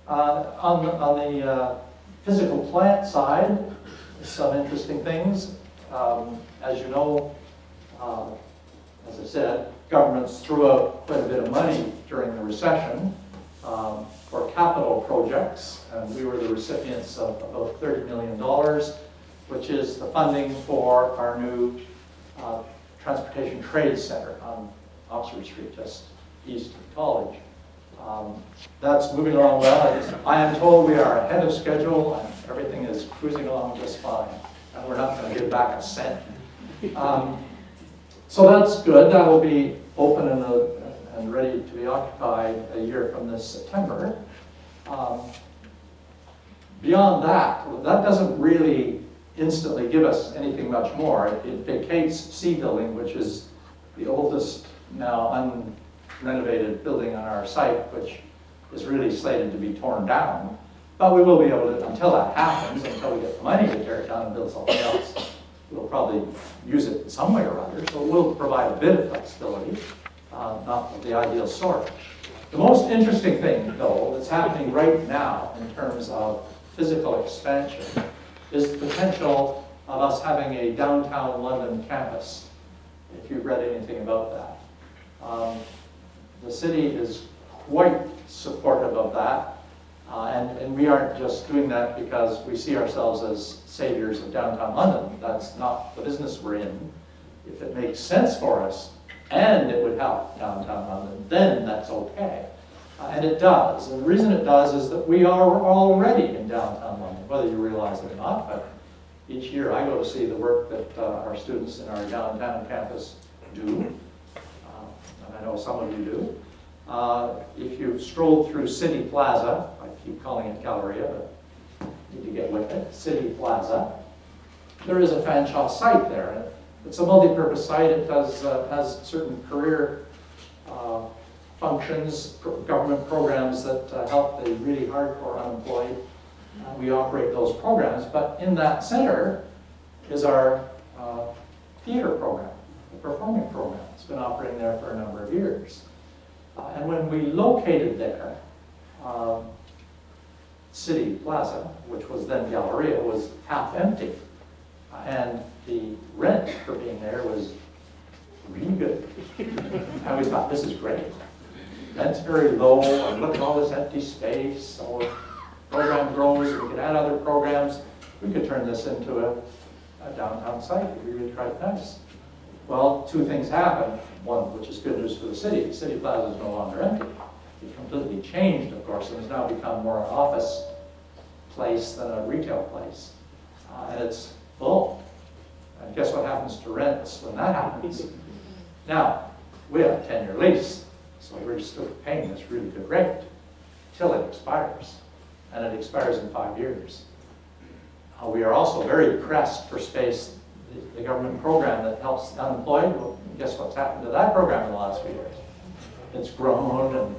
On the physical plant side, some interesting things. As you know, as I said, governments threw out quite a bit of money during the recession for capital projects, and we were the recipients of about $30 million, which is the funding for our new Transportation Trade Center on Oxford Street, just east of the college. That's moving along well. I am told we are ahead of schedule and everything is cruising along just fine, and we're not going to give back a cent. So that's good. That will be open and ready to be occupied a year from this September. Beyond that, that doesn't really instantly give us anything much more. It vacates C Building, which is the oldest now unrenovated building on our site, which is really slated to be torn down. But we will be able to, until that happens, until we get the money to tear it down and build something else, we'll probably use it in some way or other. So we'll provide a bit of flexibility, not of the ideal sort. The most interesting thing, though, that's happening right now in terms of physical expansion is the potential of us having a downtown London campus, if you've read anything about that. The city is quite supportive of that, and we aren't just doing that because we see ourselves as saviors of downtown London. That's not the business we're in. If it makes sense for us, and it would help downtown London, then that's okay. And it does. And the reason it does is that we are already in downtown London, whether you realize it or not. But each year I go to see the work that our students in our downtown campus do. And I know some of you do. If you've strolled through City Plaza, I keep calling it Galleria, but you need to get with it, City Plaza, there is a Fanshawe site there. It's a multi-purpose site. It does has certain career functions, government programs that help the really hardcore unemployed. We operate those programs, but in that center is our theater program, the performing program. It's been operating there for a number of years. And when we located there, City Plaza, which was then Galleria, was half empty. And the rent for being there was really good. And we thought, this is great. Rent's very low, and look at all this empty space. So the program grows, and we could add other programs. We could turn this into a downtown site. We really tried nice. Well, two things happened. One, which is good news for the city. City Plaza is no longer empty. It completely changed, of course, and has now become more an office place than a retail place. And it's full. And guess what happens to rents when that happens? Now, we have a 10-year lease, so we're still paying this really good rate till it expires. And it expires in 5 years. We are also very pressed for space. The government program that helps the unemployed, well, guess what's happened to that program in the last few years? It's grown, and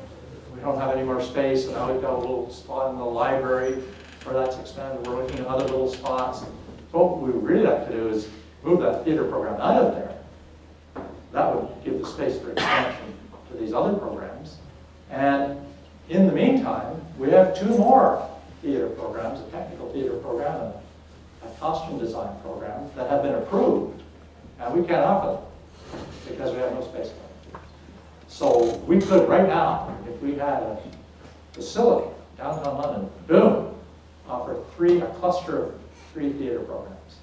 we don't have any more space, and now we've got a little spot in the library where that's expanded. We're looking at other little spots. So what we would really like to do is move that theater program out of there. That would give the space for expansion to these other programs. And in the meantime, we have 2 more theater programs, a technical theater program and a costume design program that have been approved, and we can't offer them because we have no space for them. So we could right now, if we had a facility downtown London, boom, offer a cluster of 3 theater programs.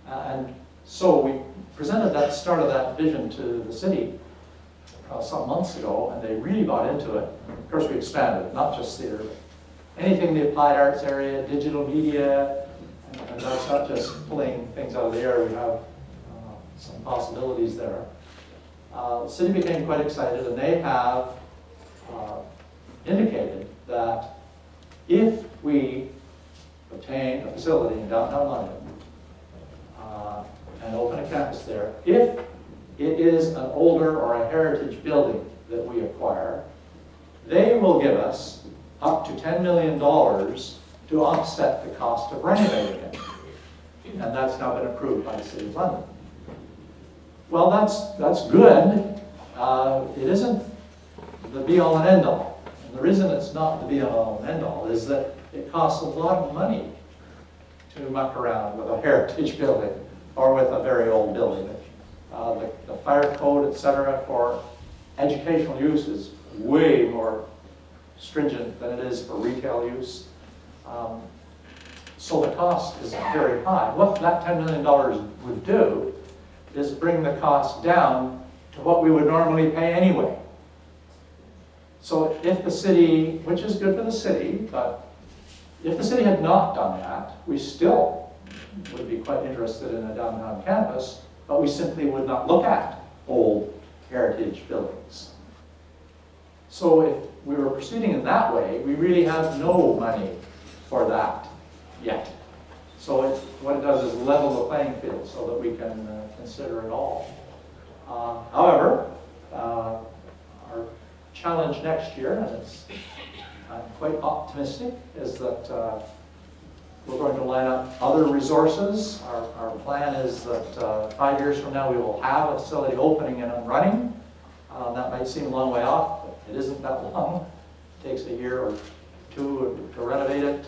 And so we presented that, started that vision to the city some months ago, and they really bought into it. Of course, we expanded it, not just theater, but anything in the applied arts area, digital media, and that's not just pulling things out of the air. We have some possibilities there. The city became quite excited, and they have indicated that if we obtain a facility in downtown London and open a campus there, if it is an older or a heritage building that we acquire, they will give us up to $10 million to offset the cost of renovating it. And that's now been approved by the City of London. Well, that's good. It isn't the be-all and end-all. And the reason it's not the be-all and end-all is that it costs a lot of money to muck around with a heritage building or with a very old building. The fire code, etc., for educational use is way more stringent than it is for retail use. So the cost is very high. What that $10 million would do is bring the cost down to what we would normally pay anyway. So if the city, which is good for the city, but if the city had not done that, we still would be quite interested in a downtown campus, but we simply would not look at old heritage buildings. So if we were proceeding in that way, we really have no money for that yet. So what it does is level the playing field so that we can consider it all. However, our challenge next year, and I'm quite optimistic, is that we're going to line up other resources. Our plan is that 5 years from now we will have a facility opening and running. That might seem a long way off, but it isn't that long. It takes a year or two to renovate it.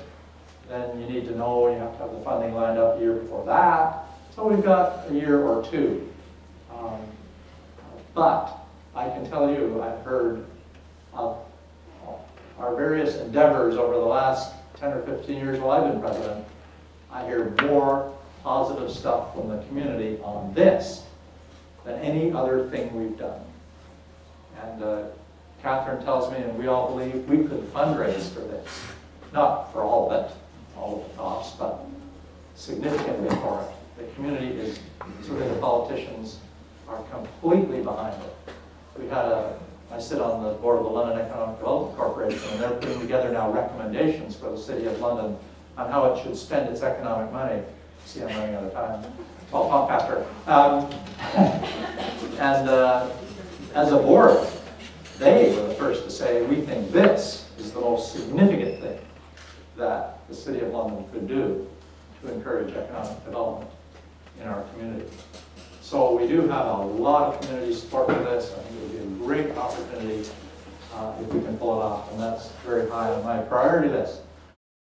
Then you need to know you have to have the funding lined up a year before that. So we've got a year or two. But I can tell you, I've heard of our various endeavors over the last 10 or 15 years while I've been president. I hear more positive stuff from the community on this than any other thing we've done. And Catherine tells me, and we all believe, we could fundraise for this. Not for all of it, all of the costs, but significantly for it. The community is, certainly the politicians are completely behind it. We had I sit on the board of the London Economic Development Corporation, and they're putting together now recommendations for the City of London on how it should spend its economic money. See, I'm running out of time. I'll talk faster. As a board, they were the first to say, we think this is the most significant thing that the City of London could do to encourage economic development in our community. So we do have a lot of community support for this. I think it would be a great opportunity if we can pull it off, and that's very high on my priority list.